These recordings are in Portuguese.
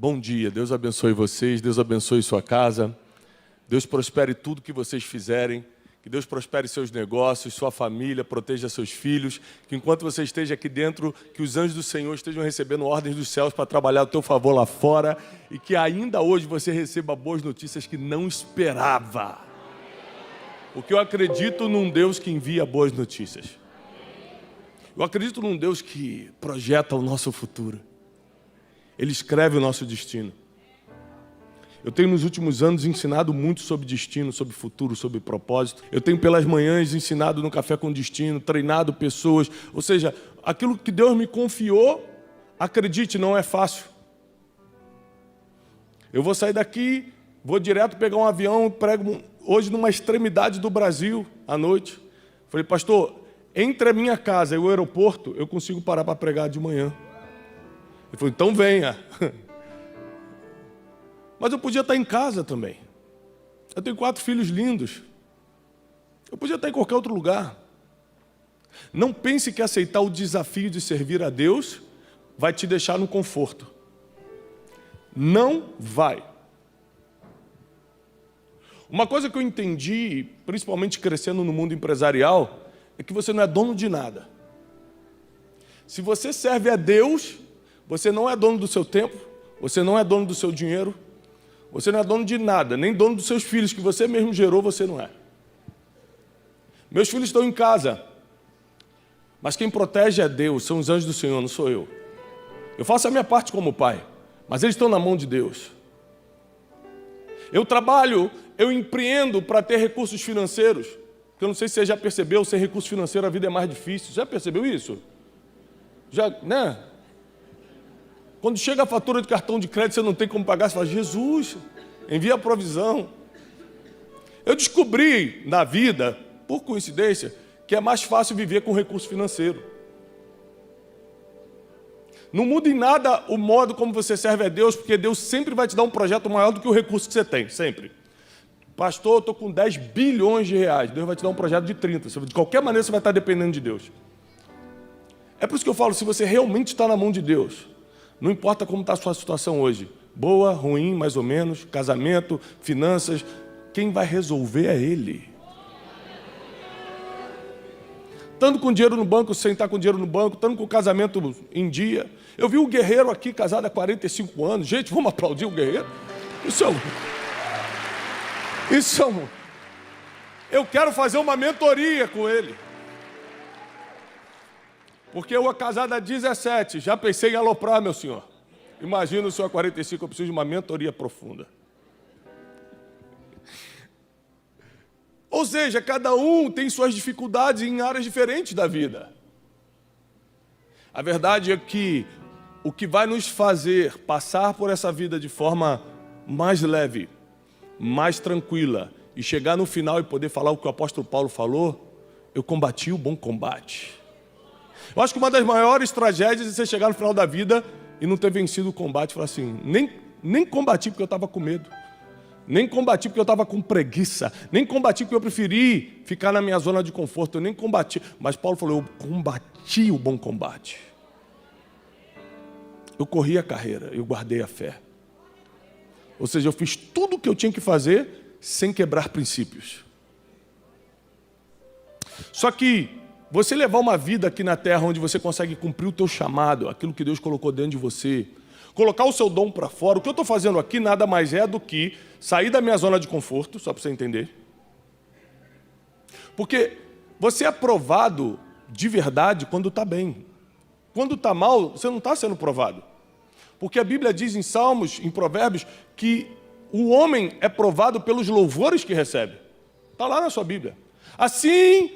Bom dia, Deus abençoe vocês, Deus abençoe sua casa, Deus prospere tudo que vocês fizerem, que Deus prospere seus negócios, sua família, proteja seus filhos, que enquanto você esteja aqui dentro, que os anjos do Senhor estejam recebendo ordens dos céus para trabalhar ao teu favor lá fora e que ainda hoje você receba boas notícias que não esperava. Porque eu acredito num Deus que envia boas notícias. Eu acredito num Deus que projeta o nosso futuro. Ele escreve o nosso destino. Eu tenho nos últimos anos ensinado muito sobre destino, sobre futuro, sobre propósito. Eu tenho pelas manhãs ensinado no Café com Destino, treinado pessoas. Ou seja, aquilo que Deus me confiou, acredite, não é fácil. Eu vou sair daqui, vou direto pegar um avião, prego hoje numa extremidade do Brasil, à noite. Falei, pastor, entre a minha casa e o aeroporto, eu consigo parar para pregar de manhã. Ele falou, então venha. Mas eu podia estar em casa também. Eu tenho 4 filhos lindos. Eu podia estar em qualquer outro lugar. Não pense que aceitar o desafio de servir a Deus vai te deixar no conforto. Não vai. Uma coisa que eu entendi, principalmente crescendo no mundo empresarial, é que você não é dono de nada. Se você serve a Deus, você não é dono do seu tempo, você não é dono do seu dinheiro, você não é dono de nada, nem dono dos seus filhos, que você mesmo gerou, você não é. Meus filhos estão em casa, mas quem protege é Deus, são os anjos do Senhor, não sou eu. Eu faço a minha parte como pai, mas eles estão na mão de Deus. Eu trabalho, eu empreendo para ter recursos financeiros, porque eu não sei se você já percebeu, sem recurso financeiro a vida é mais difícil. Já percebeu isso? Já, né? Quando chega a fatura de cartão de crédito, você não tem como pagar, você fala, Jesus, envia a provisão. Eu descobri na vida, por coincidência, que é mais fácil viver com recurso financeiro. Não muda em nada o modo como você serve a Deus, porque Deus sempre vai te dar um projeto maior do que o recurso que você tem, sempre. Pastor, eu estou com 10 bilhões de reais, Deus vai te dar um projeto de 30. De qualquer maneira você vai estar dependendo de Deus. É por isso que eu falo, se você realmente está na mão de Deus, não importa como está a sua situação hoje, boa, ruim, mais ou menos, casamento, finanças, quem vai resolver é Ele. Estando com dinheiro no banco, sem estar com dinheiro no banco, estando com o casamento em dia. Eu vi um guerreiro aqui, casado há 45 anos. Gente, vamos aplaudir o guerreiro? Eu quero fazer uma mentoria com ele. Porque eu, casado há 17, já pensei em aloprar, meu senhor. Imagina o senhor há 45, eu preciso de uma mentoria profunda. Ou seja, cada um tem suas dificuldades em áreas diferentes da vida. A verdade é que o que vai nos fazer passar por essa vida de forma mais leve, mais tranquila, e chegar no final e poder falar o que o apóstolo Paulo falou, eu combati o bom combate. Eu acho que uma das maiores tragédias é você chegar no final da vida e não ter vencido o combate. Falar assim, nem combati porque eu estava com medo. Nem combati porque eu estava com preguiça. Nem combati porque eu preferi ficar na minha zona de conforto. Eu nem combati. Mas Paulo falou, eu combati o bom combate. Eu corri a carreira, eu guardei a fé. Ou seja, eu fiz tudo o que eu tinha que fazer sem quebrar princípios. Só que você levar uma vida aqui na terra onde você consegue cumprir o teu chamado, aquilo que Deus colocou dentro de você, colocar o seu dom para fora, o que eu estou fazendo aqui nada mais é do que sair da minha zona de conforto, só para você entender. Porque você é aprovado de verdade quando está bem. Quando está mal, você não está sendo provado. Porque a Bíblia diz em Salmos, em Provérbios, que o homem é provado pelos louvores que recebe. Está lá na sua Bíblia. Assim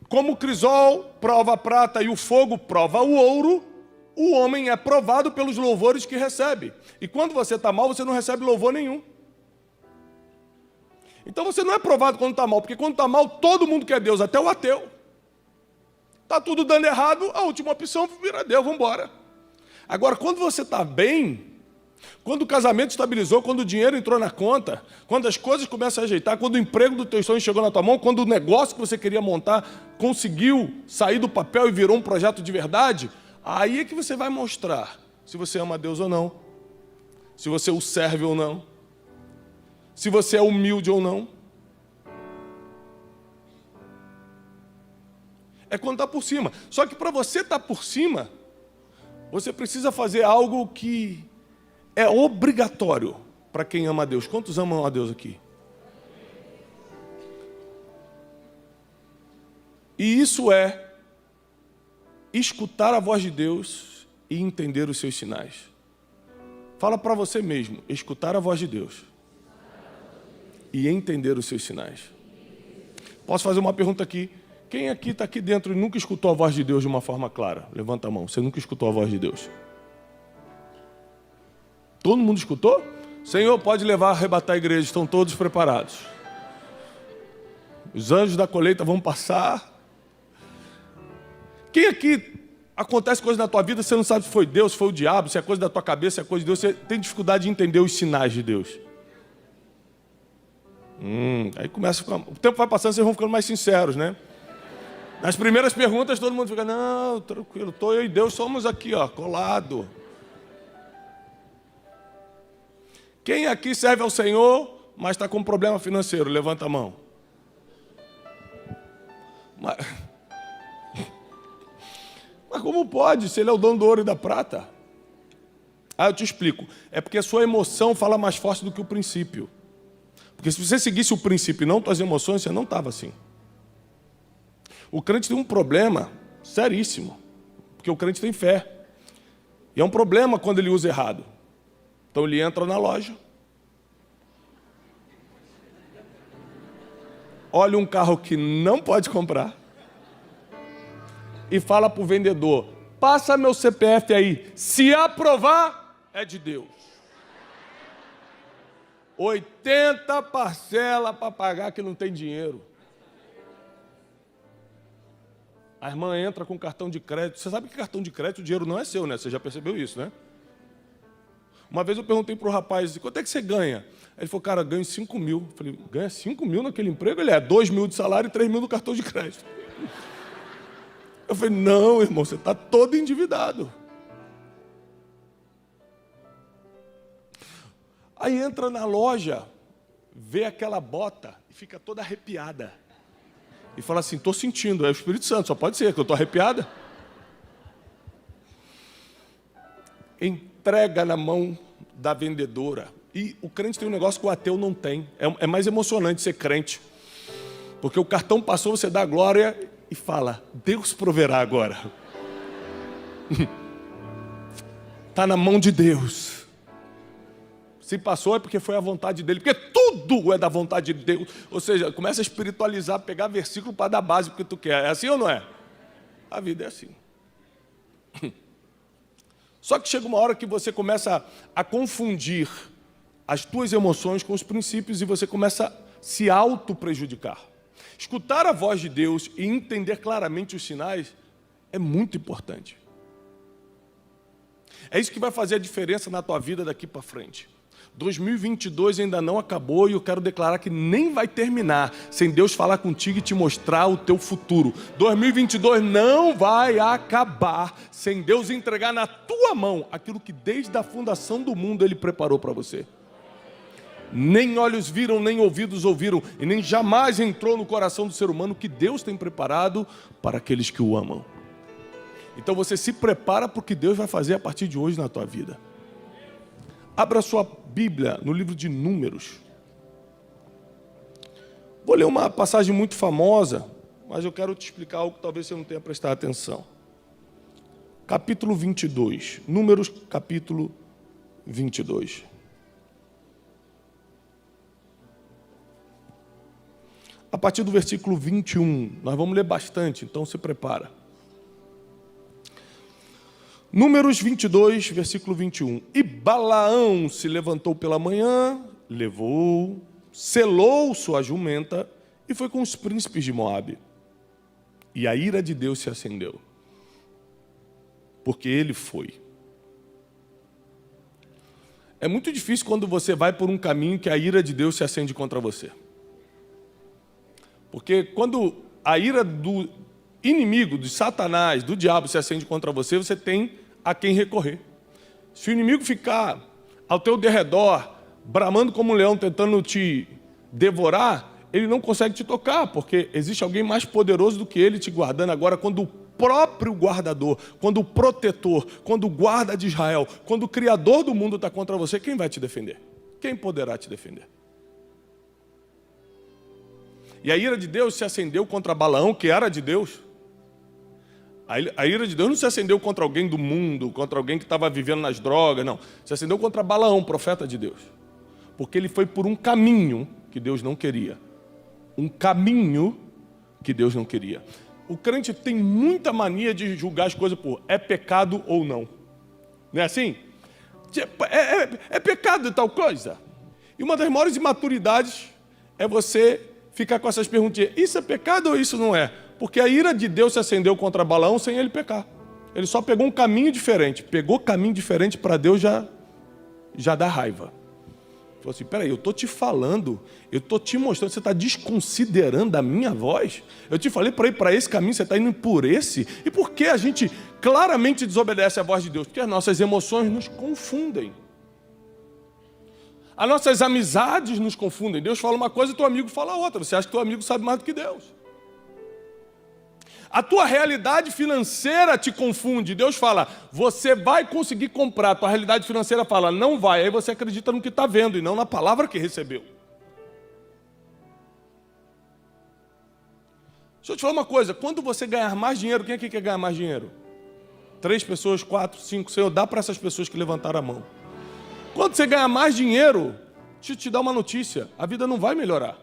como o crisol prova a prata e o fogo prova o ouro, o homem é provado pelos louvores que recebe. E quando você está mal, você não recebe louvor nenhum. Então você não é provado quando está mal, porque quando está mal, todo mundo quer Deus, até o ateu. Está tudo dando errado, a última opção vira Deus, vamos embora. Agora, quando você está bem, quando o casamento estabilizou, quando o dinheiro entrou na conta, quando as coisas começam a ajeitar, quando o emprego do teu sonho chegou na tua mão, quando o negócio que você queria montar conseguiu sair do papel e virou um projeto de verdade, aí é que você vai mostrar se você ama a Deus ou não. se você o serve ou não, se você é humilde ou não. É quando está por cima. Só que para você estar por cima, você precisa fazer algo que é obrigatório para quem ama a Deus. Quantos amam a Deus aqui? E isso é escutar a voz de Deus e entender os seus sinais. Fala para você mesmo, escutar a voz de Deus e entender os seus sinais. Posso fazer uma pergunta aqui? Quem aqui está aqui dentro e nunca escutou a voz de Deus de uma forma clara? Levanta a mão, você nunca escutou a voz de Deus? Todo mundo escutou? Senhor, pode levar a arrebatar a igreja, estão todos preparados. Os anjos da colheita vão passar. Quem aqui acontece coisa na tua vida, você não sabe se foi Deus, se foi o diabo, se é coisa da tua cabeça, se é coisa de Deus, você tem dificuldade de entender os sinais de Deus. Aí começa a ficar... O tempo vai passando, vocês vão ficando mais sinceros, né? Nas primeiras perguntas, todo mundo fica, não, tranquilo, eu e Deus somos aqui, ó, colado. Quem aqui serve ao Senhor, mas está com problema financeiro? Levanta a mão. Mas como pode, se ele é o dono do ouro e da prata? Eu te explico. É porque a sua emoção fala mais forte do que o princípio. Porque se você seguisse o princípio e não suas emoções, você não estava assim. O crente tem um problema seríssimo, porque o crente tem fé. E é um problema quando ele usa errado. Então ele entra na loja, olha um carro que não pode comprar e fala para o vendedor, passa meu CPF aí, se aprovar, é de Deus. 80 parcelas para pagar que não tem dinheiro. A irmã entra com cartão de crédito. Você sabe que cartão de crédito, o dinheiro não é seu, né? Você já percebeu isso, né? Uma vez eu perguntei para o rapaz, quanto é que você ganha? Ele falou, cara, ganho 5 mil. Eu falei, ganha 5 mil naquele emprego? Ele 2 mil de salário e 3 mil no cartão de crédito. Eu falei, não, irmão, você está todo endividado. Aí entra na loja, vê aquela bota e fica toda arrepiada. E fala assim, estou sentindo, é o Espírito Santo, só pode ser que eu estou arrepiada. Entrega na mão da vendedora. E o crente tem um negócio que o ateu não tem. É mais emocionante ser crente. Porque o cartão passou, você dá glória e fala, Deus proverá agora. Está na mão de Deus. Se passou é porque foi a vontade dele, porque tudo é da vontade de Deus. Ou seja, começa a espiritualizar, pegar versículo para dar base porque tu quer. É assim ou não é? A vida é assim. Só que chega uma hora que você começa a confundir as tuas emoções com os princípios e você começa a se auto-prejudicar. Escutar a voz de Deus e entender claramente os sinais é muito importante. É isso que vai fazer a diferença na tua vida daqui para frente. 2022 ainda não acabou e eu quero declarar que nem vai terminar sem Deus falar contigo e te mostrar o teu futuro. 2022 não vai acabar sem Deus entregar na tua mão aquilo que desde a fundação do mundo Ele preparou para você. Nem olhos viram, nem ouvidos ouviram e nem jamais entrou no coração do ser humano que Deus tem preparado para aqueles que o amam. Então você se prepara para o que Deus vai fazer a partir de hoje na tua vida. Abra sua Bíblia no livro de Números. Vou ler uma passagem muito famosa, mas eu quero te explicar algo que talvez você não tenha prestado atenção. Capítulo 22. Números, capítulo 22. A partir do versículo 21. Nós vamos ler bastante, então se prepara. Números 22, versículo 21. E Balaão se levantou pela manhã, levou, selou sua jumenta e foi com os príncipes de Moabe. E a ira de Deus se acendeu, porque ele foi. É muito difícil quando você vai por um caminho que a ira de Deus se acende contra você. Porque quando a ira do inimigo, de Satanás, do diabo se acende contra você, você tem a quem recorrer. Se o inimigo ficar ao teu derredor, bramando como um leão, tentando te devorar, ele não consegue te tocar, porque existe alguém mais poderoso do que ele te guardando. Agora, quando o próprio guardador, quando o protetor, quando o guarda de Israel, quando o Criador do mundo está contra você, quem vai te defender? Quem poderá te defender? E a ira de Deus se acendeu contra Balaão, que era de Deus. A ira de Deus não se acendeu contra alguém do mundo, contra alguém que estava vivendo nas drogas, não. Se acendeu contra Balaão, profeta de Deus. Porque ele foi por um caminho que Deus não queria. Um caminho que Deus não queria. O crente tem muita mania de julgar as coisas por é pecado ou não. Não é assim? É pecado tal coisa. E uma das maiores imaturidades é você ficar com essas perguntinhas. Isso é pecado ou isso não é? Porque a ira de Deus se acendeu contra Balaão sem ele pecar. Ele só pegou um caminho diferente. Pegou caminho diferente para Deus já dá raiva. Falou assim, peraí, eu estou te falando, eu estou te mostrando, você está desconsiderando a minha voz? Eu te falei para ir para esse caminho, você está indo por esse? E por que a gente claramente desobedece a voz de Deus? Porque as nossas emoções nos confundem. As nossas amizades nos confundem. Deus fala uma coisa e teu amigo fala outra. Você acha que teu amigo sabe mais do que Deus. A tua realidade financeira te confunde. Deus fala, você vai conseguir comprar. A tua realidade financeira fala, não vai. Aí você acredita no que está vendo e não na palavra que recebeu. Deixa eu te falar uma coisa. Quando você ganhar mais dinheiro, quem aqui quer ganhar mais dinheiro? 3 pessoas, 4, 5, Senhor, dá para essas pessoas que levantaram a mão. Quando você ganhar mais dinheiro, deixa eu te dar uma notícia. A vida não vai melhorar.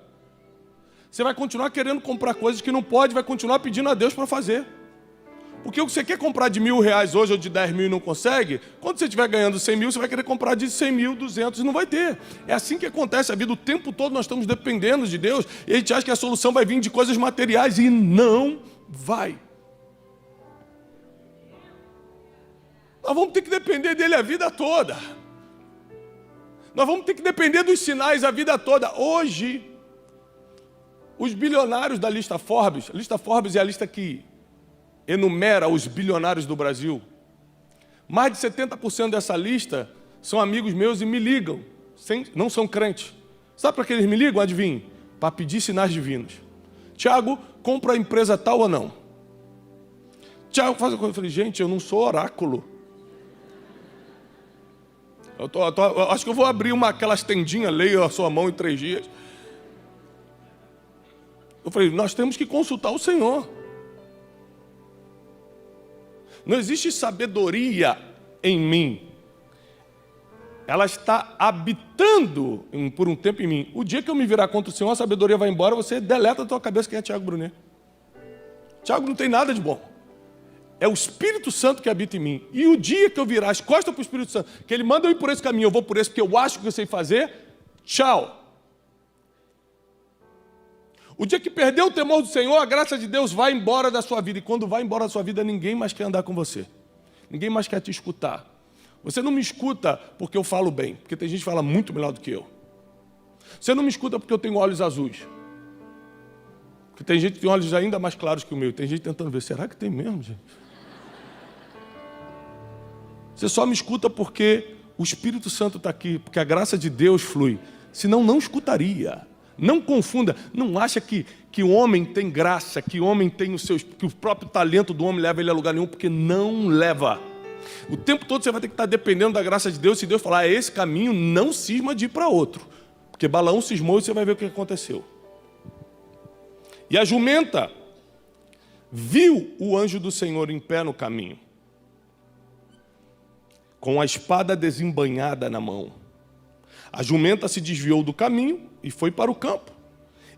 Você vai continuar querendo comprar coisas que não pode, vai continuar pedindo a Deus para fazer. Porque o que você quer comprar de R$1.000 hoje ou de 10 mil e não consegue, quando você estiver ganhando 100 mil, você vai querer comprar de 100 mil, 200 e não vai ter. É assim que acontece a vida. O tempo todo nós estamos dependendo de Deus e a gente acha que a solução vai vir de coisas materiais e não vai. Nós vamos ter que depender dele a vida toda. Nós vamos ter que depender dos sinais a vida toda. Hoje, os bilionários da lista Forbes, a lista Forbes é a lista que enumera os bilionários do Brasil. Mais de 70% dessa lista são amigos meus e me ligam, não são crentes. Sabe para que eles me ligam? Adivinhe? Para pedir sinais divinos. Tiago, compra a empresa tal ou não? Tiago, faz a coisa. Eu falei, gente, eu não sou oráculo. Eu acho que eu vou abrir aquelas tendinhas, leio a sua mão em 3 dias. Eu falei, nós temos que consultar o Senhor. Não existe sabedoria em mim. Ela está habitando por um tempo em mim. O dia que eu me virar contra o Senhor, a sabedoria vai embora, você deleta da tua cabeça quem é Tiago Brunet. Tiago não tem nada de bom. É o Espírito Santo que habita em mim. E o dia que eu virar as costas para o Espírito Santo, que ele manda eu ir por esse caminho, eu vou por esse porque eu acho que eu sei fazer, tchau. O dia que perdeu o temor do Senhor, a graça de Deus vai embora da sua vida. E quando vai embora da sua vida, ninguém mais quer andar com você. Ninguém mais quer te escutar. Você não me escuta porque eu falo bem, porque tem gente que fala muito melhor do que eu. Você não me escuta porque eu tenho olhos azuis. Porque tem gente que tem olhos ainda mais claros que o meu. Tem gente tentando ver, será que tem mesmo, gente? Você só me escuta porque o Espírito Santo está aqui, porque a graça de Deus flui. Senão, não escutaria. Não confunda, não acha que o homem tem graça, que o homem tem que o próprio talento do homem leva ele a lugar nenhum, porque não leva. O tempo todo você vai ter que estar dependendo da graça de Deus. Se Deus falar, esse caminho, não cisma de ir para outro. Porque Balaão cismou e você vai ver o que aconteceu. E a jumenta viu o anjo do Senhor em pé no caminho, com a espada desembainhada na mão. A jumenta se desviou do caminho e foi para o campo.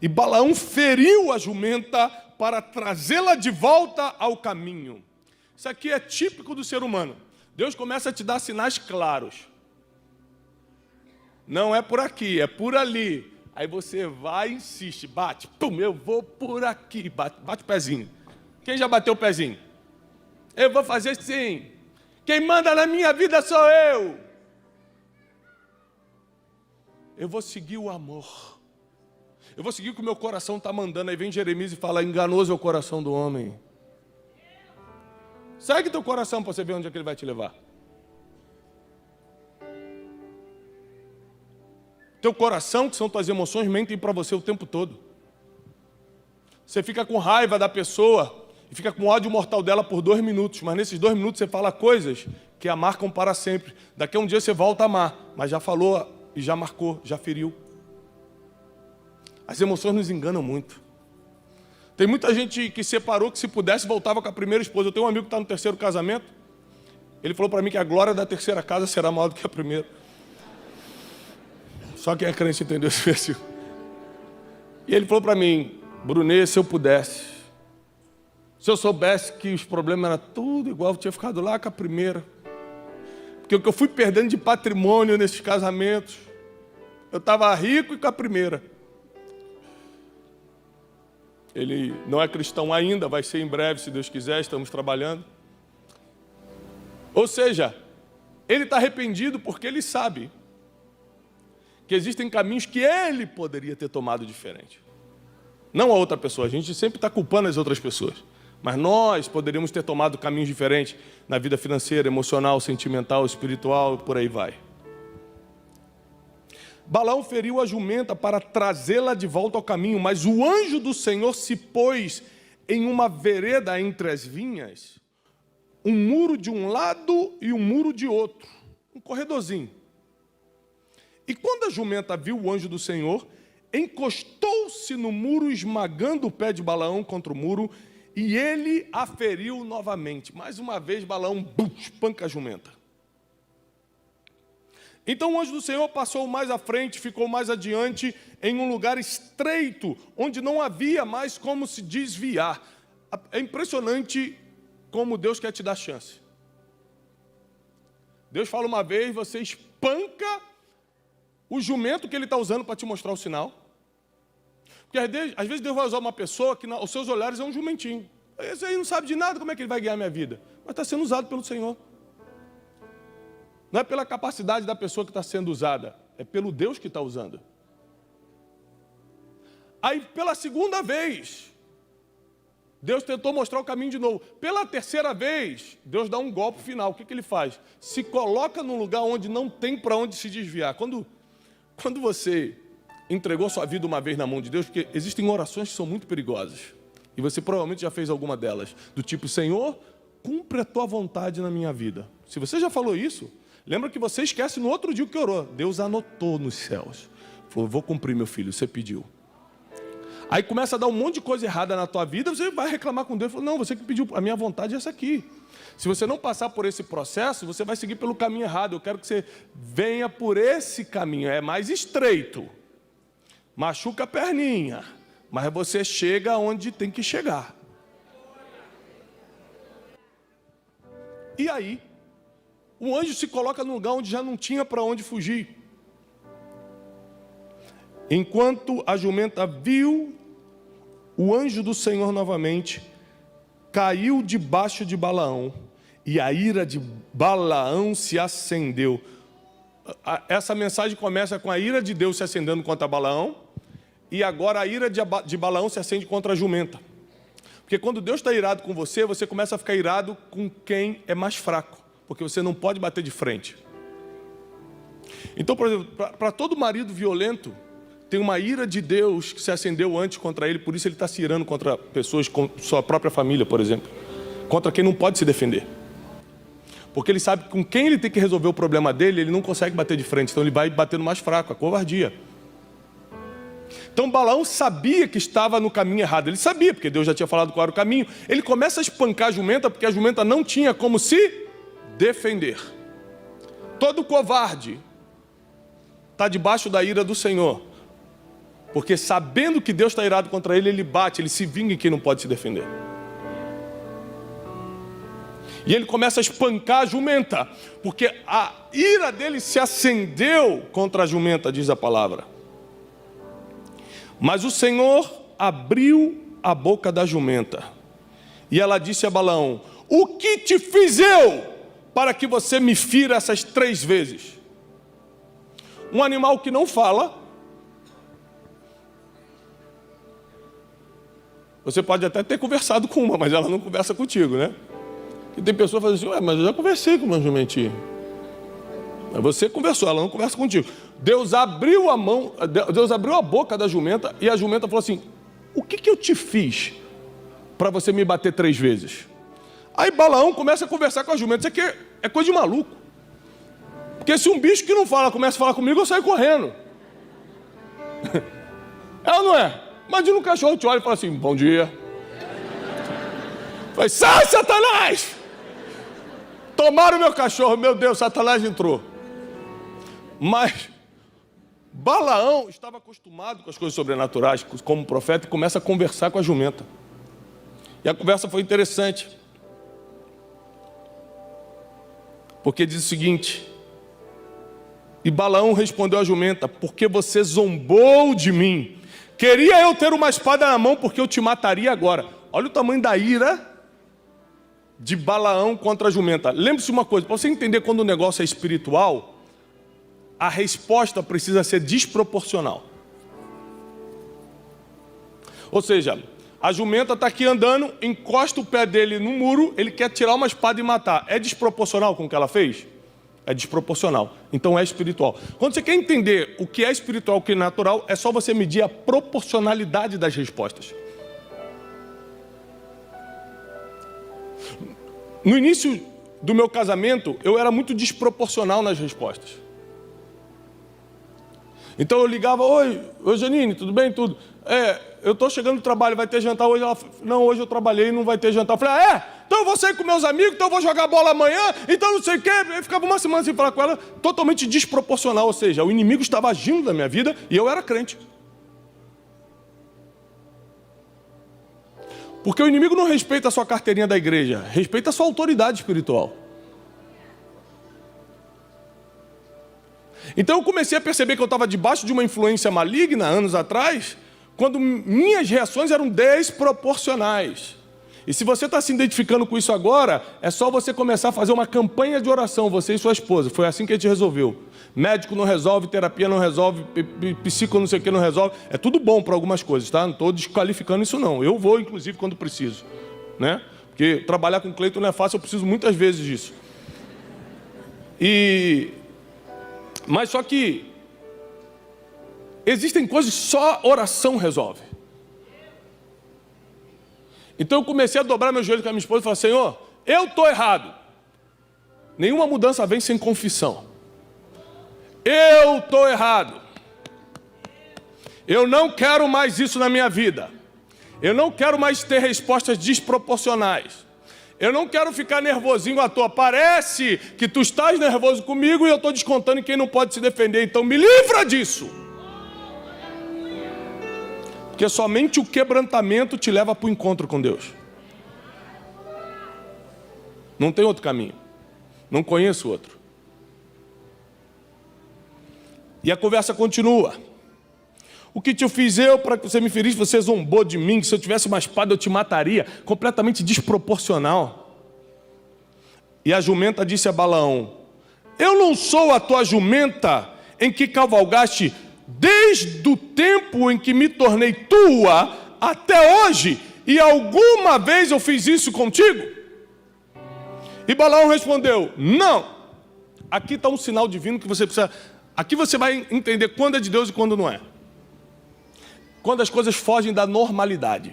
E Balaão feriu a jumenta para trazê-la de volta ao caminho. Isso aqui é típico do ser humano. Deus começa a te dar sinais claros. Não é por aqui, é por ali. Aí você vai e insiste, bate. Pum, eu vou por aqui. Bate o pezinho. Quem já bateu o pezinho? Eu vou fazer sim. Quem manda na minha vida sou eu. Eu vou seguir o amor. Eu vou seguir o que o meu coração está mandando. Aí vem Jeremias e fala, enganoso é o coração do homem. Segue teu coração para você ver onde é que ele vai te levar. Teu coração, que são tuas emoções, mentem para você o tempo todo. Você fica com raiva da pessoa e fica com ódio mortal dela por 2 minutos, mas nesses 2 minutos você fala coisas que a marcam para sempre. Daqui a um dia você volta a amar, mas já falou e já marcou, já feriu. As emoções nos enganam muito. Tem muita gente que separou, que se pudesse voltava com a primeira esposa. Eu tenho um amigo que está no 3º casamento. Ele falou para mim que a glória da 3ª casa será maior do que a primeira. Só quem é crente entendeu esse versículo. E ele falou para mim: Brunet, se eu pudesse, se eu soubesse que os problemas eram tudo igual, eu tinha ficado lá com a primeira. Porque o que eu fui perdendo de patrimônio nesses casamentos, eu estava rico e com a primeira. Ele não é cristão ainda, vai ser em breve, se Deus quiser, estamos trabalhando. Ou seja, ele está arrependido porque ele sabe que existem caminhos que ele poderia ter tomado diferente. Não a outra pessoa, a gente sempre está culpando as outras pessoas. Mas nós poderíamos ter tomado caminhos diferentes na vida financeira, emocional, sentimental, espiritual, por aí vai. Balaão feriu a jumenta para trazê-la de volta ao caminho, mas o anjo do Senhor se pôs em uma vereda entre as vinhas, um muro de um lado e um muro de outro, um corredorzinho. E quando a jumenta viu o anjo do Senhor, encostou-se no muro, esmagando o pé de Balaão contra o muro, e ele a feriu novamente. Mais uma vez, Balaão espanca a jumenta. Então o anjo do Senhor passou mais à frente, ficou mais adiante, em um lugar estreito, onde não havia mais como se desviar. É impressionante como Deus quer te dar chance. Deus fala uma vez, você espanca o jumento que ele está usando para te mostrar o sinal. Porque às vezes Deus vai usar uma pessoa que aos seus olhares é um jumentinho. Esse aí não sabe de nada, como é que ele vai guiar a minha vida? Mas está sendo usado pelo Senhor. Não é pela capacidade da pessoa que está sendo usada, é pelo Deus que está usando. Aí, pela segunda vez, Deus tentou mostrar o caminho de novo. Pela terceira vez, Deus dá um golpe final. O que ele faz? Se coloca num lugar onde não tem para onde se desviar. Quando você entregou sua vida uma vez na mão de Deus, porque existem orações que são muito perigosas, e você provavelmente já fez alguma delas, do tipo: Senhor, cumpre a tua vontade na minha vida. Se você já falou isso, lembra que você esquece no outro dia o que orou. Deus anotou nos céus. Falou: vou cumprir, meu filho, você pediu. Aí começa a dar um monte de coisa errada na tua vida, você vai reclamar com Deus. Falou: não, você que pediu, a minha vontade é essa aqui. Se você não passar por esse processo, você vai seguir pelo caminho errado. Eu quero que você venha por esse caminho. É mais estreito. Machuca a perninha, mas você chega onde tem que chegar. E aí, o anjo se coloca num lugar onde já não tinha para onde fugir. Enquanto a jumenta viu o anjo do Senhor novamente, caiu debaixo de Balaão, e a ira de Balaão se acendeu. Essa mensagem começa com a ira de Deus se acendendo contra Balaão, e agora a ira de Balaão se acende contra a jumenta. Porque quando Deus está irado com você, você começa a ficar irado com quem é mais fraco, porque você não pode bater de frente. Então, por exemplo, para todo marido violento, tem uma ira de Deus que se acendeu antes contra ele, por isso ele está se irando contra pessoas com sua própria família, por exemplo, contra quem não pode se defender. Porque ele sabe que com quem ele tem que resolver o problema dele, ele não consegue bater de frente, então ele vai bater no mais fraco, a covardia. Então Balaão sabia que estava no caminho errado, ele sabia, porque Deus já tinha falado qual era o caminho. Ele começa a espancar a jumenta, porque a jumenta não tinha como se defender. Todo covarde está debaixo da ira do Senhor, porque sabendo que Deus está irado contra ele, ele bate, ele se vinga em quem não pode se defender. E ele começa a espancar a jumenta, porque a ira dele se acendeu contra a jumenta, diz a palavra. Mas o Senhor abriu a boca da jumenta, e ela disse a Balaão: o que te fiz eu para que você me fira essas 3 vezes? Um animal que não fala, você pode até ter conversado com uma, mas ela não conversa contigo, né? E tem pessoas que fazem assim: ué, mas eu já conversei com uma jumentinha. Você conversou, ela não conversa contigo. Deus abriu a boca da jumenta e a jumenta falou assim: o que eu te fiz para você me bater 3 vezes? Aí Balaão começa a conversar com a jumenta. Isso aqui é coisa de maluco. Porque se um bicho que não fala começa a falar comigo, eu saio correndo. É ou não é? Imagina um cachorro te olha e fala assim: bom dia. Vai, sai, Satanás! Tomaram o meu cachorro, meu Deus, Satanás entrou. Mas Balaão estava acostumado com as coisas sobrenaturais como profeta e começa a conversar com a jumenta. E a conversa foi interessante. Porque diz o seguinte: e Balaão respondeu à jumenta: porque você zombou de mim. Queria eu ter uma espada na mão, porque eu te mataria agora. Olha o tamanho da ira de Balaão contra a jumenta. Lembre-se uma coisa, para você entender quando o negócio é espiritual, a resposta precisa ser desproporcional. Ou seja, a jumenta está aqui andando, encosta o pé dele no muro, ele quer tirar uma espada e matar. É desproporcional com o que ela fez? É desproporcional. Então é espiritual. Quando você quer entender o que é espiritual e o que é natural, é só você medir a proporcionalidade das respostas. No início do meu casamento, eu era muito desproporcional nas respostas. Então eu ligava: oi Janine, tudo bem? Tudo. Eu estou chegando do trabalho, vai ter jantar hoje? Ela: não, hoje eu trabalhei, não vai ter jantar. Eu falei: então eu vou sair com meus amigos, então eu vou jogar bola amanhã, então não sei o quê. Eu ficava uma semana sem falar com ela, totalmente desproporcional. Ou seja, o inimigo estava agindo na minha vida e eu era crente. Porque o inimigo não respeita a sua carteirinha da igreja, respeita a sua autoridade espiritual. Então eu comecei a perceber que eu estava debaixo de uma influência maligna, anos atrás, quando minhas reações eram desproporcionais. E se você está se identificando com isso agora, é só você começar a fazer uma campanha de oração, você e sua esposa. Foi assim que a gente resolveu. Médico não resolve, terapia não resolve, psico não sei o que não resolve. É tudo bom para algumas coisas, tá? Não estou desqualificando isso não. Eu vou, inclusive, quando preciso, né? Porque trabalhar com Cleiton não é fácil, eu preciso muitas vezes disso. Mas só que existem coisas que só oração resolve. Então eu comecei a dobrar meus joelhos com a minha esposa e falar: Senhor, eu estou errado. Nenhuma mudança vem sem confissão. Eu estou errado. Eu não quero mais isso na minha vida. Eu não quero mais ter respostas desproporcionais. Eu não quero ficar nervosinho à toa. Parece que tu estás nervoso comigo e eu estou descontando em quem não pode se defender. Então me livra disso. Porque somente o quebrantamento te leva para o encontro com Deus. Não tem outro caminho. Não conheço outro. E a conversa continua. O que te fiz eu para que você me ferisse? Você zombou de mim, que se eu tivesse uma espada eu te mataria. Completamente desproporcional. E a jumenta disse a Balaão: eu não sou a tua jumenta em que cavalgaste desde o tempo em que me tornei tua até hoje, e alguma vez eu fiz isso contigo? E Balaão respondeu: não. Aqui está um sinal divino que você precisa... Aqui você vai entender quando é de Deus e quando não é. Quando as coisas fogem da normalidade.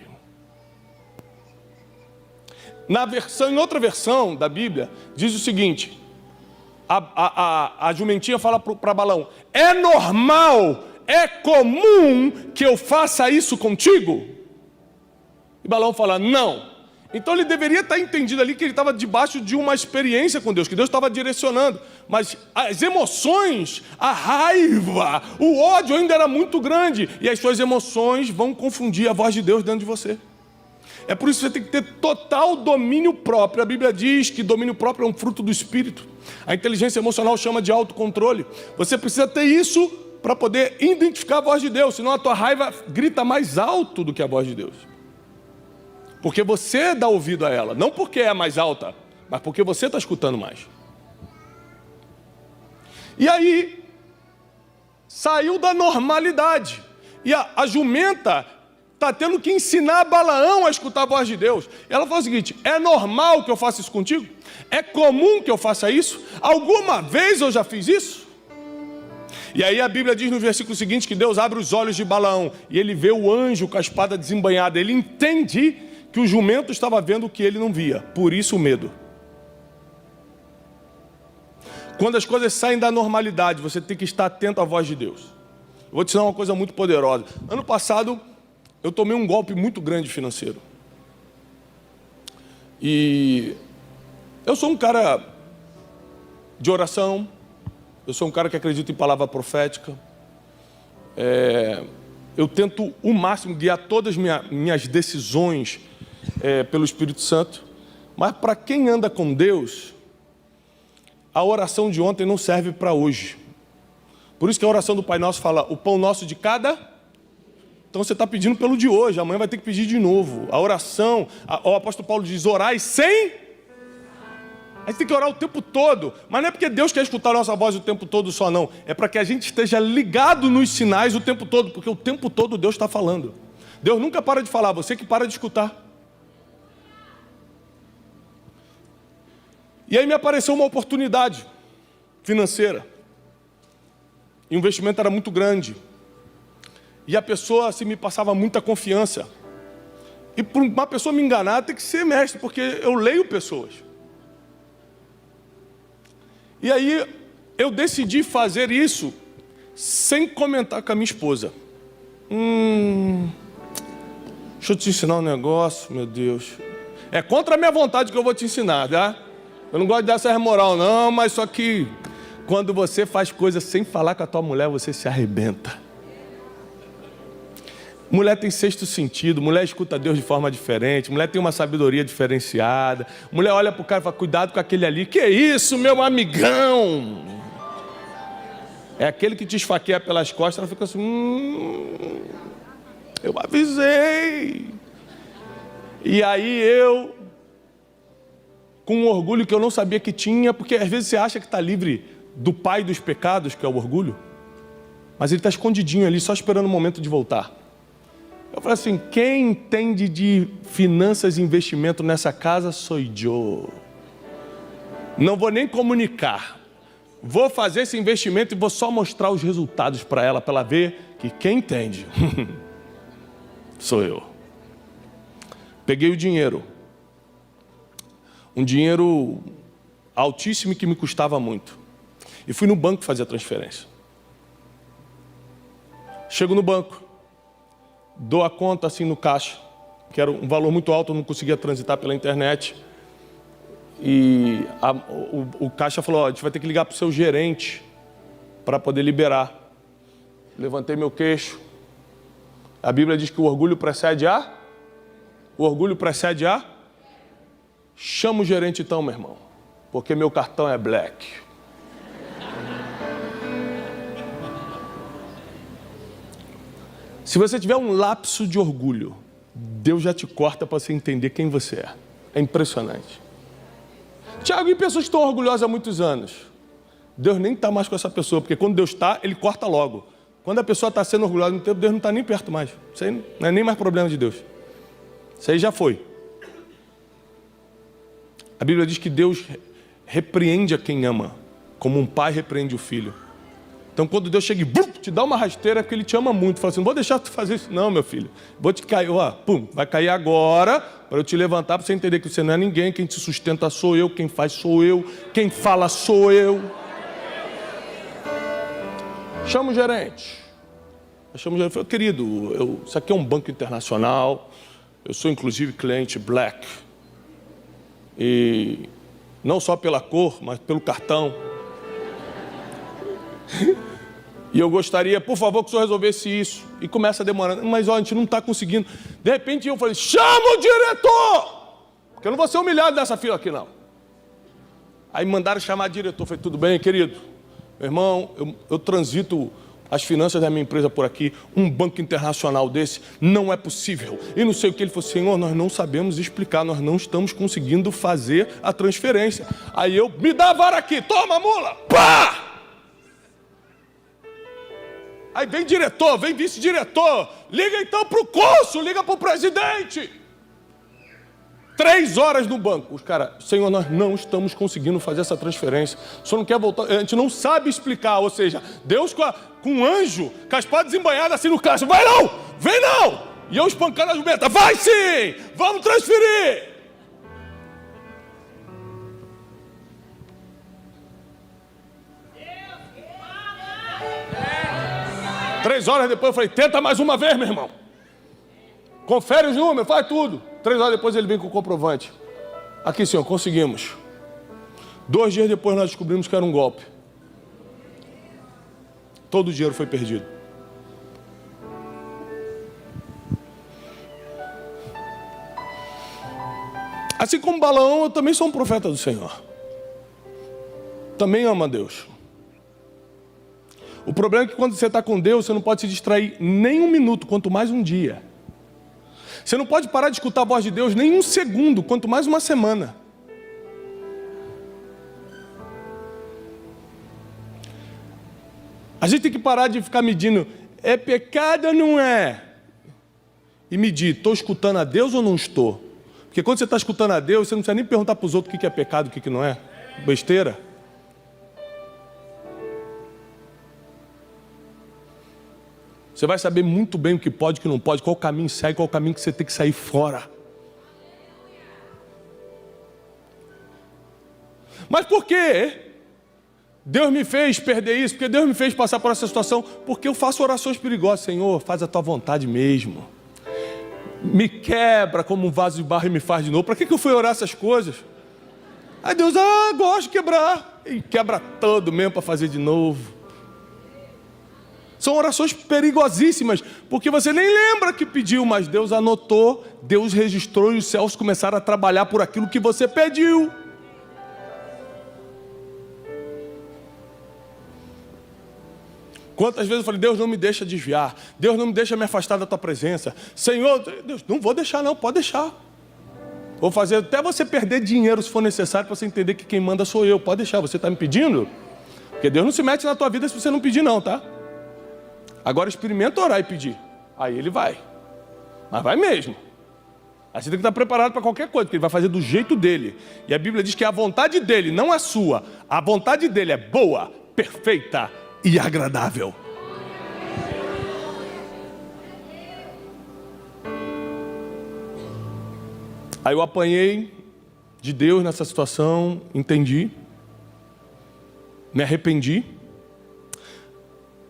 Em outra versão da Bíblia, diz o seguinte: a jumentinha fala para Balaão: é normal, é comum que eu faça isso contigo? E Balaão fala: não. Então ele deveria estar entendido ali que ele estava debaixo de uma experiência com Deus, que Deus estava direcionando. Mas as emoções, a raiva, o ódio ainda era muito grande. E as suas emoções vão confundir a voz de Deus dentro de você. É por isso que você tem que ter total domínio próprio. A Bíblia diz que domínio próprio é um fruto do Espírito. A inteligência emocional chama de autocontrole. Você precisa ter isso para poder identificar a voz de Deus. Senão a tua raiva grita mais alto do que a voz de Deus. Porque você dá ouvido a ela. Não porque é mais alta, mas porque você está escutando mais. E aí, saiu da normalidade. E a jumenta está tendo que ensinar Balaão a escutar a voz de Deus. Ela falou o seguinte: é normal que eu faça isso contigo? É comum que eu faça isso? Alguma vez eu já fiz isso? E aí a Bíblia diz no versículo seguinte que Deus abre os olhos de Balaão e ele vê o anjo com a espada desembainhada. Ele entende que o jumento estava vendo o que ele não via, por isso o medo. Quando as coisas saem da normalidade, você tem que estar atento à voz de Deus. Eu vou te ensinar uma coisa muito poderosa. Ano passado, eu tomei um golpe muito grande financeiro. E eu sou um cara de oração, eu sou um cara que acredita em palavra profética. Eu tento o máximo guiar todas as minhas decisões pelo Espírito Santo. Mas para quem anda com Deus, a oração de ontem não serve para hoje. Por isso que a oração do Pai Nosso fala, o pão nosso de cada... Então você está pedindo pelo de hoje, amanhã vai ter que pedir de novo. A oração, o apóstolo Paulo diz, orai sem... A gente tem que orar o tempo todo, mas não é porque Deus quer escutar a nossa voz o tempo todo só não. É para que a gente esteja ligado nos sinais o tempo todo, porque o tempo todo Deus está falando. Deus nunca para de falar, você que para de escutar. E aí me apareceu uma oportunidade financeira. E o investimento era muito grande. E a pessoa assim, me passava muita confiança. E para uma pessoa me enganar tem que ser mestre, porque eu leio pessoas. E aí eu decidi fazer isso sem comentar com a minha esposa. Deixa eu te ensinar um negócio, meu Deus. É contra a minha vontade que eu vou te ensinar, tá? Eu não gosto dessa moral não, mas só que quando você faz coisas sem falar com a tua mulher, você se arrebenta. Mulher tem sexto sentido, mulher escuta Deus de forma diferente, mulher tem uma sabedoria diferenciada. Mulher olha para o cara e fala, cuidado com aquele ali. Que isso, meu amigão? É aquele que te esfaqueia pelas costas, ela fica assim, eu avisei. E aí eu, com um orgulho que eu não sabia que tinha, porque às vezes você acha que está livre do pai dos pecados, que é o orgulho, mas ele está escondidinho ali, só esperando o momento de voltar. Eu falei assim, quem entende de finanças e investimento nessa casa sou eu. Não vou nem comunicar. Vou fazer esse investimento e vou só mostrar os resultados para ela ver que quem entende sou eu. Peguei o dinheiro. Um dinheiro altíssimo que me custava muito. E fui no banco fazer a transferência. Chego no banco. Dou a conta assim no caixa, que era um valor muito alto, eu não conseguia transitar pela internet. E o caixa falou, a gente vai ter que ligar para o seu gerente para poder liberar. Levantei meu queixo. A Bíblia diz que o orgulho precede a... O orgulho precede a... Chama o gerente então, meu irmão, porque meu cartão é black. Se você tiver um lapso de orgulho, Deus já te corta para você entender quem você é. É impressionante. Tiago, e pessoas que estão orgulhosas há muitos anos? Deus nem está mais com essa pessoa, porque quando Deus está, Ele corta logo. Quando a pessoa está sendo orgulhosa no tempo, Deus não está nem perto mais. Isso aí não é nem mais problema de Deus. Isso aí já foi. A Bíblia diz que Deus repreende a quem ama, como um pai repreende o filho. Então quando Deus chega e te dá uma rasteira, é porque Ele te ama muito. Fala assim, não vou deixar tu fazer isso não, meu filho. Vou te cair, vai cair agora, para eu te levantar, para você entender que você não é ninguém, quem te sustenta sou eu, quem faz sou eu, quem fala sou eu. Chama o gerente. Chama o gerente. Falei, querido, isso aqui é um banco internacional, eu sou inclusive cliente black. E não só pela cor, mas pelo cartão. E eu gostaria, por favor, que o senhor resolvesse isso. E começa a demorar, mas ó, a gente não está conseguindo. De repente eu falei, chama o diretor! Porque eu não vou ser humilhado nessa fila aqui não. Aí mandaram chamar o diretor. Eu falei, tudo bem, querido? Meu irmão, eu transito as finanças da minha empresa por aqui. Um banco internacional desse não é possível. E não sei o que. Ele falou, Senhor, nós não sabemos explicar. Nós não estamos conseguindo fazer a transferência. Aí eu, me dá a vara aqui. Toma, mula! Pá! Aí vem diretor, vem vice-diretor, liga então para o cônsul, liga para o presidente. 3 horas no banco. Os caras, Senhor, nós não estamos conseguindo fazer essa transferência. O Senhor não quer voltar, a gente não sabe explicar. Ou seja, Deus com um anjo, com a espada desembainhada assim no caixa. Vai não, vem não. E eu espancando as metas, vai sim, vamos transferir. Três horas depois eu falei, tenta mais uma vez, meu irmão. Confere os números, faz tudo. 3 horas depois ele vem com o comprovante. Aqui, senhor, conseguimos. 2 dias depois nós descobrimos que era um golpe. Todo o dinheiro foi perdido. Assim como Balaão, eu também sou um profeta do Senhor. Também amo a Deus. O problema é que quando você está com Deus, você não pode se distrair nem um minuto, quanto mais um dia. Você não pode parar de escutar a voz de Deus nem um segundo, quanto mais uma semana. A gente tem que parar de ficar medindo, é pecado ou não é? E medir, estou escutando a Deus ou não estou? Porque quando você está escutando a Deus, você não precisa nem perguntar para os outros o que é pecado e o que não é. Besteira. Você vai saber muito bem o que pode e o que não pode, qual caminho segue, qual caminho que você tem que sair fora. Mas por que Deus me fez perder isso? Porque Deus me fez passar por essa situação? Porque eu faço orações perigosas. Senhor, faz a tua vontade mesmo. Me quebra como um vaso de barro e me faz de novo. Para que eu fui orar essas coisas? Aí Deus, gosto de quebrar. E quebra todo mesmo para fazer de novo. São orações perigosíssimas, porque você nem lembra que pediu, mas Deus anotou, Deus registrou e os céus começaram a trabalhar por aquilo que você pediu. Quantas vezes eu falei, Deus não me deixa desviar, Deus não me deixa me afastar da tua presença. Senhor, Deus, não vou deixar não, pode deixar. Vou fazer até você perder dinheiro se for necessário para você entender que quem manda sou eu. Pode deixar, você está me pedindo? Porque Deus não se mete na tua vida se você não pedir não, tá? Agora experimenta orar e pedir. Aí ele vai. Mas vai mesmo. Aí você tem que estar preparado para qualquer coisa, porque ele vai fazer do jeito dele. E a Bíblia diz que a vontade dele não é sua. A vontade dele é boa, perfeita e agradável. Aí eu apanhei de Deus nessa situação, entendi, me arrependi.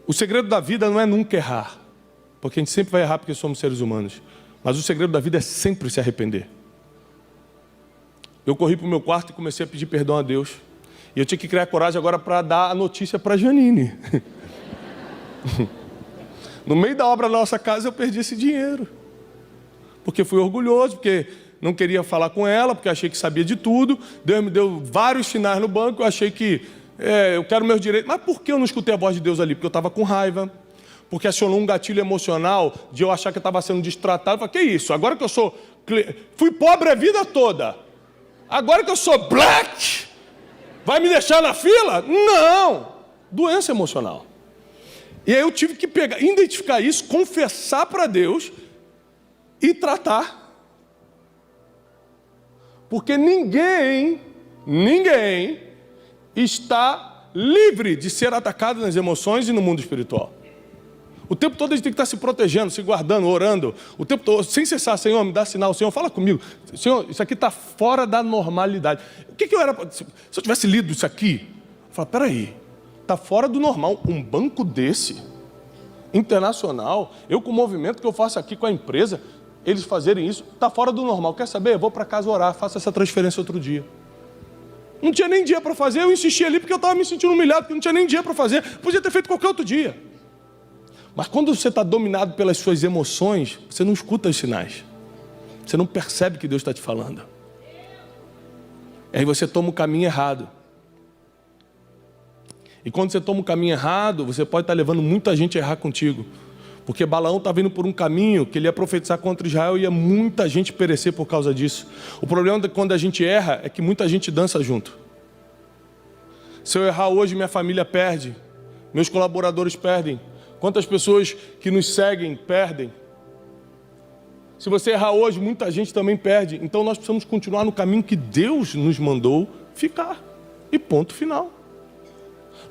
O segredo da vida não é nunca errar, porque a gente sempre vai errar porque somos seres humanos. Mas o segredo da vida é sempre se arrepender. Eu corri para o meu quarto e comecei a pedir perdão a Deus. E eu tinha que criar coragem agora para dar a notícia para a Janine. No meio da obra da nossa casa eu perdi esse dinheiro. Porque fui orgulhoso, porque não queria falar com ela, porque achei que sabia de tudo. Deus me deu vários sinais no banco, eu achei que eu quero meus direitos. Mas por que eu não escutei a voz de Deus ali? Porque eu estava com raiva. Porque acionou um gatilho emocional de eu achar que eu estava sendo destratado. Eu falei, que isso? Agora que eu sou... Fui pobre a vida toda. Agora que eu sou black, vai me deixar na fila? Não! Doença emocional. E aí eu tive que pegar, identificar isso, confessar para Deus e tratar. Porque ninguém está livre de ser atacado nas emoções e no mundo espiritual. O tempo todo a gente tem que estar se protegendo, se guardando, orando. O tempo todo, sem cessar, Senhor, me dá sinal. Senhor, fala comigo. Senhor, isso aqui está fora da normalidade. O que eu era... Se eu tivesse lido isso aqui, eu falava, peraí, está fora do normal. Um banco desse, internacional, eu com o movimento que eu faço aqui com a empresa, eles fazerem isso, está fora do normal. Quer saber? Eu vou para casa orar, faço essa transferência outro dia. Não tinha nem dia para fazer, eu insisti ali porque eu estava me sentindo humilhado, porque não tinha nem dia para fazer, podia ter feito qualquer outro dia. Mas quando você está dominado pelas suas emoções, você não escuta os sinais, você não percebe que Deus está te falando. Aí você toma o caminho errado. E quando você toma o caminho errado, você pode estar levando muita gente a errar contigo. Porque Balaão estava indo por um caminho que ele ia profetizar contra Israel e ia muita gente perecer por causa disso. O problema de quando a gente erra é que muita gente dança junto. Se eu errar hoje, minha família perde, meus colaboradores perdem. Quantas pessoas que nos seguem perdem. Se você errar hoje, muita gente também perde. Então nós precisamos continuar no caminho que Deus nos mandou ficar. E ponto final.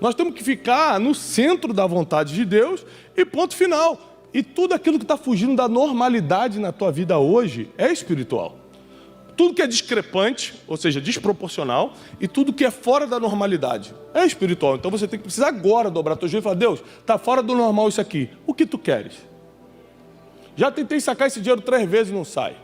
Nós temos que ficar no centro da vontade de Deus e ponto final. E tudo aquilo que está fugindo da normalidade na tua vida hoje é espiritual. Tudo que é discrepante, ou seja, desproporcional, e tudo que é fora da normalidade é espiritual. Então você tem que precisar agora dobrar teu joelho e falar: Deus, está fora do normal isso aqui. O que tu queres? Já tentei sacar esse dinheiro 3 vezes e não sai.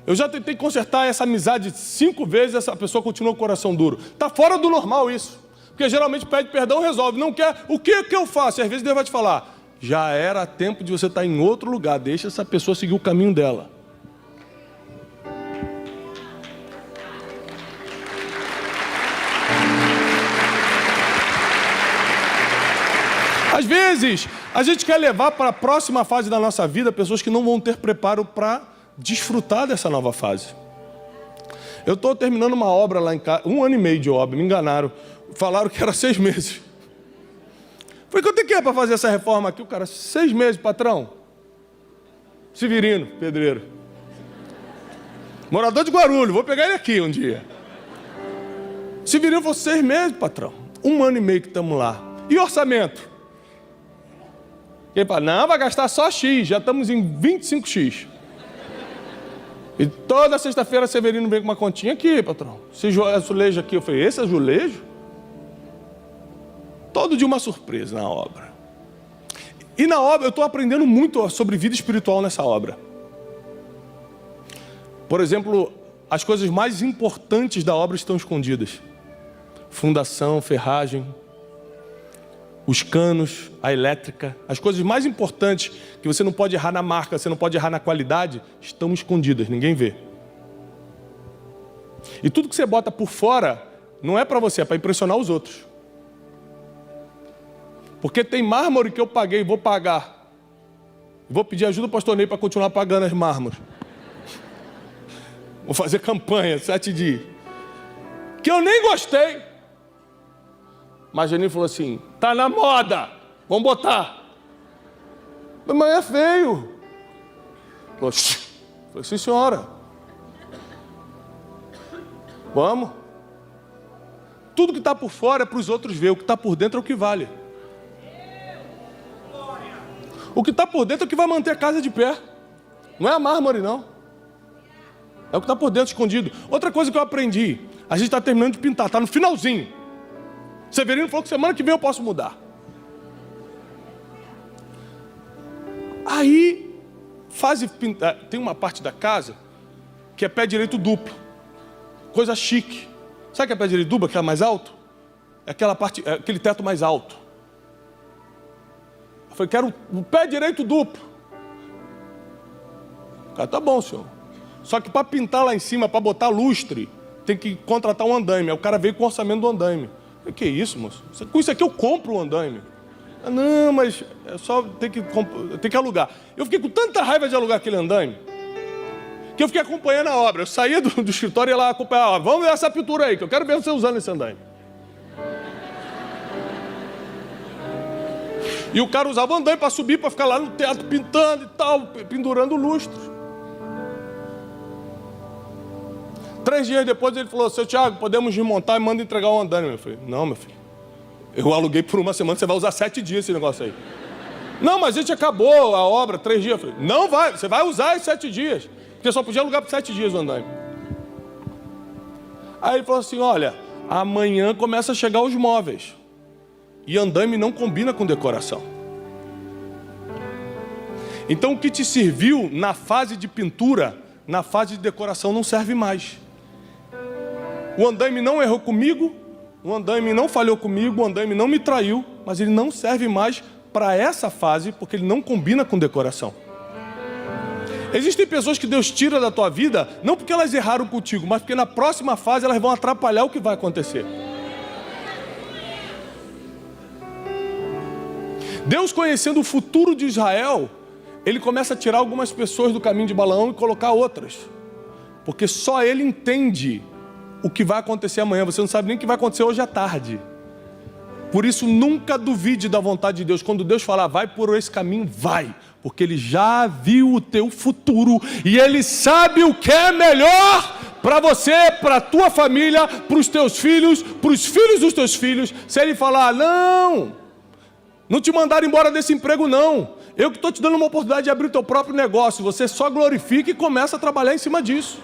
Eu já tentei consertar essa amizade 5 vezes e essa pessoa continua com o coração duro. Está fora do normal isso. Porque geralmente pede perdão, resolve. Não quer, o que eu faço? E às vezes Deus vai te falar: já era tempo de você estar em outro lugar. Deixa essa pessoa seguir o caminho dela. Às vezes, a gente quer levar para a próxima fase da nossa vida pessoas que não vão ter preparo para desfrutar dessa nova fase. Eu estou terminando uma obra lá em casa, 1 ano e meio de obra, me enganaram. Falaram que era 6 meses. Falei: quanto é que é para fazer essa reforma aqui? O cara: 6 meses, patrão. Severino, pedreiro. Morador de Guarulhos, vou pegar ele aqui um dia. Severino falou: 6 meses, patrão. 1 ano e meio que estamos lá. E orçamento? Ele fala: não, vai gastar só X, já estamos em 25X. E toda sexta-feira Severino vem com uma continha aqui, patrão. Esse azulejo aqui, eu falei: esse azulejo? Todo dia uma surpresa na obra. E na obra eu estou aprendendo muito sobre vida espiritual nessa obra. Por exemplo, as coisas mais importantes da obra estão escondidas. Fundação, ferragem, os canos, a elétrica, as coisas mais importantes que você não pode errar na marca, você não pode errar na qualidade, estão escondidas, ninguém vê. E tudo que você bota por fora não é para você, é para impressionar os outros. Porque tem mármore que eu paguei, vou pagar. Vou pedir ajuda ao pastor Ney para continuar pagando as mármores. Vou fazer campanha, 7 dias. Que eu nem gostei. Mas Janine falou assim: tá na moda, vamos botar. Mas é feio. Falei: sim, senhora. Vamos. Tudo que está por fora é para os outros ver, o que está por dentro é o que vale. O que está por dentro é o que vai manter a casa de pé. Não é a mármore, não. É o que está por dentro escondido. Outra coisa que eu aprendi: a gente está terminando de pintar, está no finalzinho. Severino falou que semana que vem eu posso mudar. Aí, tem uma parte da casa que é pé direito duplo. Coisa chique. Sabe o que é pé direito duplo, que é mais alto? É aquela parte, é aquele teto mais alto. Eu falei: quero o pé direito duplo. O cara: tá bom, senhor. Só que para pintar lá em cima, para botar lustre, tem que contratar um andaime. Aí o cara veio com o orçamento do andaime. Eu falei: que isso, moço? Com isso aqui eu compro o andaime. Não, mas é só tem que alugar. Eu fiquei com tanta raiva de alugar aquele andaime que eu fiquei acompanhando a obra. Eu saía do escritório e ia lá acompanhar a obra. Vamos ver essa pintura aí, que eu quero ver você usando esse andaime. E o cara usava o andaime para subir, para ficar lá no teatro pintando e tal, pendurando lustros. 3 dias depois ele falou: seu Thiago, podemos desmontar e manda entregar o andaime. Eu falei: não, meu filho. Eu aluguei por 1 semana, você vai usar 7 dias esse negócio aí. Não, mas a gente acabou a obra, 3 dias. Eu falei: não vai, você vai usar em 7 dias. Porque só podia alugar por 7 dias o andaime. Aí ele falou assim: olha, amanhã começa a chegar os móveis. E andaime não combina com decoração. Então o que te serviu na fase de pintura, na fase de decoração não serve mais. O andaime não errou comigo, o andaime não falhou comigo, o andaime não me traiu, mas ele não serve mais para essa fase, porque ele não combina com decoração. Existem pessoas que Deus tira da tua vida, não porque elas erraram contigo, mas porque na próxima fase elas vão atrapalhar o que vai acontecer. Deus, conhecendo o futuro de Israel, Ele começa a tirar algumas pessoas do caminho de Balaão e colocar outras. Porque só Ele entende o que vai acontecer amanhã. Você não sabe nem o que vai acontecer hoje à tarde. Por isso, nunca duvide da vontade de Deus. Quando Deus falar, vai por esse caminho, vai. Porque Ele já viu o teu futuro. E Ele sabe o que é melhor para você, para a tua família, para os teus filhos, para os filhos dos teus filhos. Se Ele falar, não te mandaram embora desse emprego, não. Eu que estou te dando uma oportunidade de abrir o teu próprio negócio. Você só glorifica e começa a trabalhar em cima disso.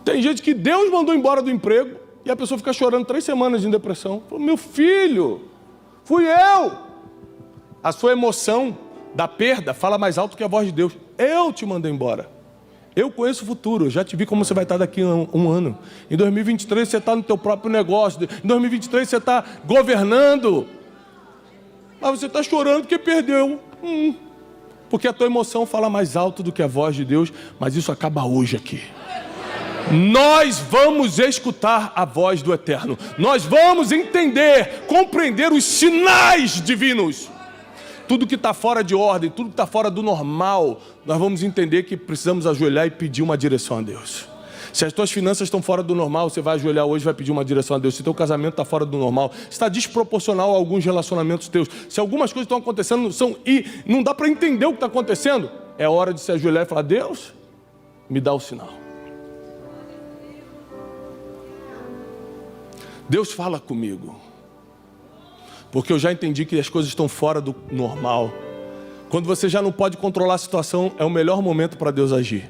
Tem gente que Deus mandou embora do emprego e a pessoa fica chorando 3 semanas de depressão. Fala, meu filho, fui eu. A sua emoção da perda fala mais alto que a voz de Deus. Eu te mandei embora. Eu conheço o futuro, eu já te vi como você vai estar daqui a um ano. Em 2023 você está no teu próprio negócio. Em 2023 você está governando. Mas você está chorando porque perdeu. Porque a tua emoção fala mais alto do que a voz de Deus. Mas isso acaba hoje aqui. Nós vamos escutar a voz do Eterno. Nós vamos entender, compreender os sinais divinos. Tudo que está fora de ordem, tudo que está fora do normal, nós vamos entender que precisamos ajoelhar e pedir uma direção a Deus. Se as tuas finanças estão fora do normal, você vai ajoelhar hoje e vai pedir uma direção a Deus. Se teu casamento está fora do normal, está desproporcional a alguns relacionamentos teus. Se algumas coisas estão acontecendo e não dá para entender o que está acontecendo, é hora de se ajoelhar e falar, Deus, me dá o sinal. Deus fala comigo. Porque eu já entendi que as coisas estão fora do normal. Quando você já não pode controlar a situação, é o melhor momento para Deus agir.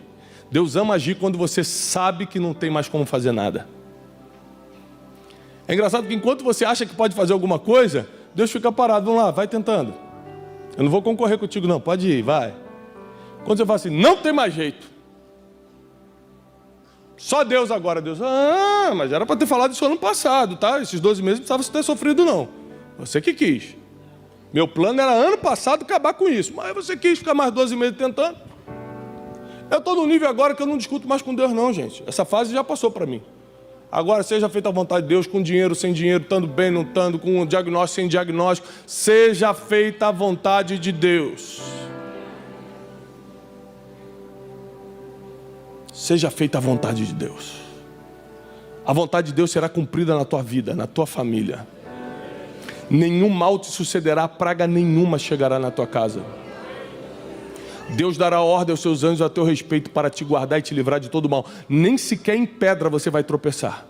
Deus ama agir quando você sabe que não tem mais como fazer nada. É engraçado que enquanto você acha que pode fazer alguma coisa, Deus fica parado. Vamos lá, vai tentando. Eu não vou concorrer contigo não, pode ir, vai. Quando você fala assim, não tem mais jeito. Só Deus agora. Deus, mas era para ter falado isso ano passado, tá? Esses 12 meses não precisava ter sofrido não. Você que quis. Meu plano era ano passado acabar com isso. Mas você quis ficar mais 12 meses tentando. Eu estou num nível agora que eu não discuto mais com Deus não, gente. Essa fase já passou para mim. Agora seja feita a vontade de Deus, com dinheiro, sem dinheiro, estando bem, não estando, com diagnóstico, sem diagnóstico. Seja feita a vontade de Deus. Seja feita a vontade de Deus. A vontade de Deus será cumprida na tua vida, na tua família. Nenhum mal te sucederá, praga nenhuma chegará na tua casa. Deus dará ordem aos seus anjos a teu respeito para te guardar e te livrar de todo mal. Nem sequer em pedra você vai tropeçar.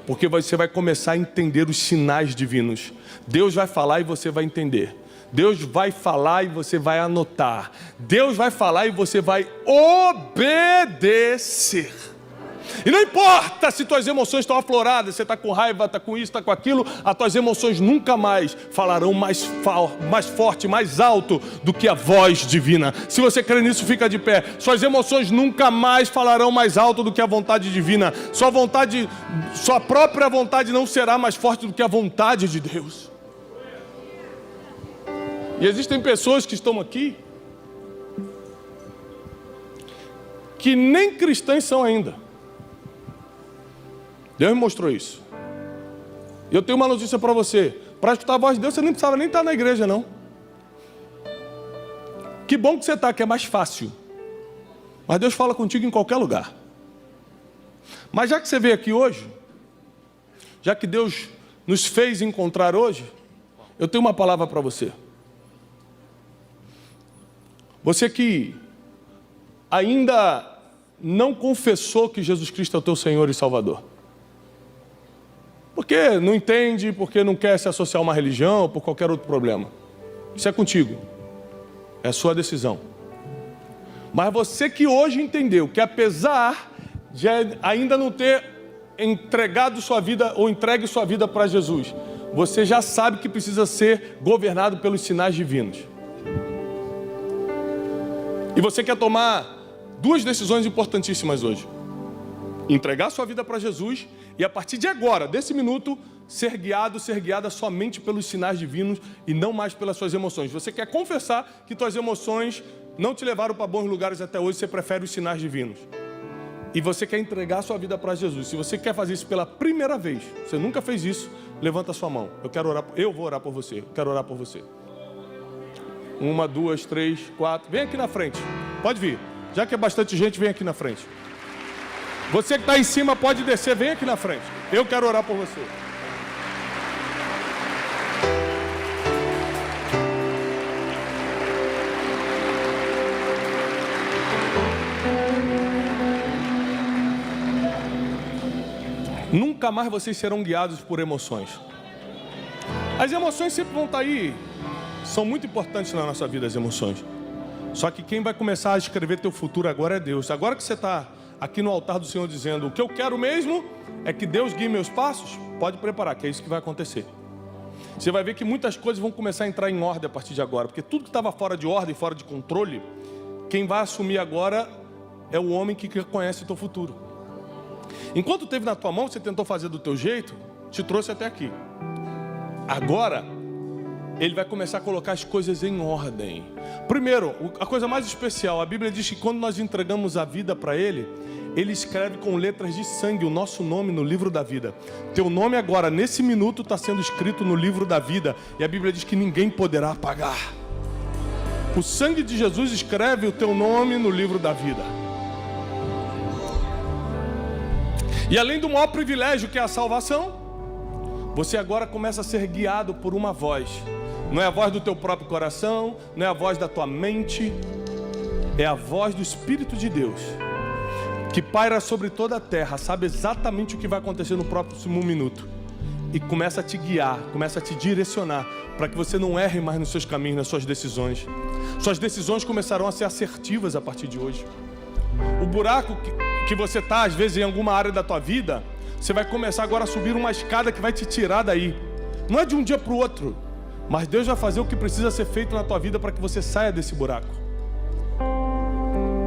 Porque você vai começar a entender os sinais divinos. Deus vai falar e você vai entender. Deus vai falar e você vai anotar. Deus vai falar e você vai obedecer. E não importa se tuas emoções estão afloradas, você está com raiva, está com isso, está com aquilo, as tuas emoções nunca mais falarão mais forte, mais alto do que a voz divina. Se você crê nisso, fica de pé. Suas emoções nunca mais falarão mais alto do que a vontade divina. Sua própria vontade não será mais forte do que a vontade de Deus. E existem pessoas que estão aqui que nem cristãs são ainda. Deus me mostrou isso. E eu tenho uma notícia para você. Para escutar a voz de Deus, você nem precisava nem estar na igreja, não. Que bom que você está, que é mais fácil. Mas Deus fala contigo em qualquer lugar. Mas já que você veio aqui hoje, já que Deus nos fez encontrar hoje, eu tenho uma palavra para você. Você que ainda não confessou que Jesus Cristo é o teu Senhor e Salvador. Porque não entende, porque não quer se associar a uma religião ou por qualquer outro problema. Isso é contigo. É a sua decisão. Mas você que hoje entendeu que apesar de ainda não ter entregado sua vida ou entregue sua vida para Jesus, você já sabe que precisa ser governado pelos sinais divinos. E você quer tomar 2 decisões importantíssimas hoje. Entregar sua vida para Jesus e a partir de agora, desse minuto, ser guiado, ser guiada somente pelos sinais divinos e não mais pelas suas emoções. Você quer confessar que suas emoções não te levaram para bons lugares até hoje, você prefere os sinais divinos. E você quer entregar sua vida para Jesus. Se você quer fazer isso pela primeira vez, você nunca fez isso, levanta a sua mão. Eu vou orar por você. Eu quero orar por você. 1, 2, 3, 4. Vem aqui na frente. Pode vir. Já que é bastante gente, vem aqui na frente. Você que está em cima pode descer, vem aqui na frente. Eu quero orar por você. Nunca mais vocês serão guiados por emoções. As emoções sempre vão estar aí. São muito importantes na nossa vida as emoções. Só que quem vai começar a escrever teu futuro agora é Deus. Agora que você está aqui no altar do Senhor dizendo: o que eu quero mesmo é que Deus guie meus passos, pode preparar, que é isso que vai acontecer. Você vai ver que muitas coisas vão começar a entrar em ordem a partir de agora. Porque tudo que estava fora de ordem, fora de controle, quem vai assumir agora é o homem que conhece o teu futuro. Enquanto teve na tua mão, você tentou fazer do teu jeito, te trouxe até aqui. Agora, ele vai começar a colocar as coisas em ordem. Primeiro, a coisa mais especial, a Bíblia diz que quando nós entregamos a vida para Ele, Ele escreve com letras de sangue o nosso nome no livro da vida. Teu nome agora, nesse minuto, está sendo escrito no livro da vida. E a Bíblia diz que ninguém poderá apagar. O sangue de Jesus escreve o teu nome no livro da vida. E além do maior privilégio que é a salvação, você agora começa a ser guiado por uma voz. Não é a voz do teu próprio coração, não é a voz da tua mente, é a voz do Espírito de Deus, que paira sobre toda a terra, sabe exatamente o que vai acontecer no próximo minuto. E começa a te guiar, começa a te direcionar, para que você não erre mais nos seus caminhos, nas suas decisões. Suas decisões começarão a ser assertivas a partir de hoje. O buraco que você está, às vezes, em alguma área da tua vida, você vai começar agora a subir uma escada que vai te tirar daí. Não é de um dia para o outro, mas Deus vai fazer o que precisa ser feito na tua vida para que você saia desse buraco.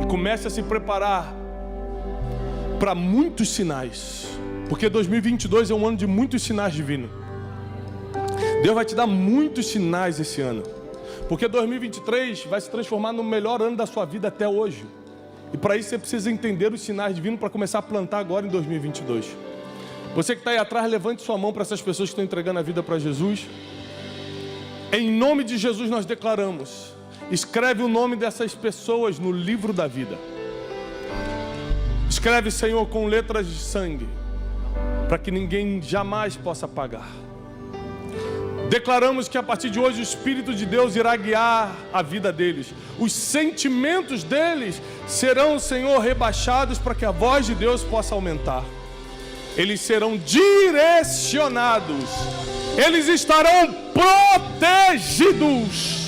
E comece a se preparar para muitos sinais, porque 2022 é um ano de muitos sinais divinos. Deus vai te dar muitos sinais esse ano, porque 2023 vai se transformar no melhor ano da sua vida até hoje. E para isso você precisa entender os sinais divinos para começar a plantar agora em 2022. Você que está aí atrás, levante sua mão para essas pessoas que estão entregando a vida para Jesus. Em nome de Jesus nós declaramos: escreve o nome dessas pessoas no livro da vida. Escreve, Senhor, com letras de sangue, para que ninguém jamais possa apagar. Declaramos que a partir de hoje o Espírito de Deus irá guiar a vida deles. Os sentimentos deles serão, Senhor, rebaixados para que a voz de Deus possa aumentar. Eles serão direcionados. Eles estarão protegidos.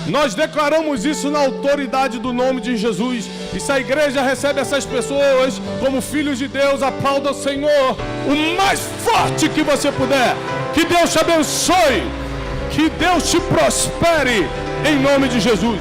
Nós declaramos isso na autoridade do nome de Jesus. E se a igreja recebe essas pessoas como filhos de Deus, aplauda o Senhor o mais forte que você puder. Que Deus te abençoe. Que Deus te prospere em nome de Jesus.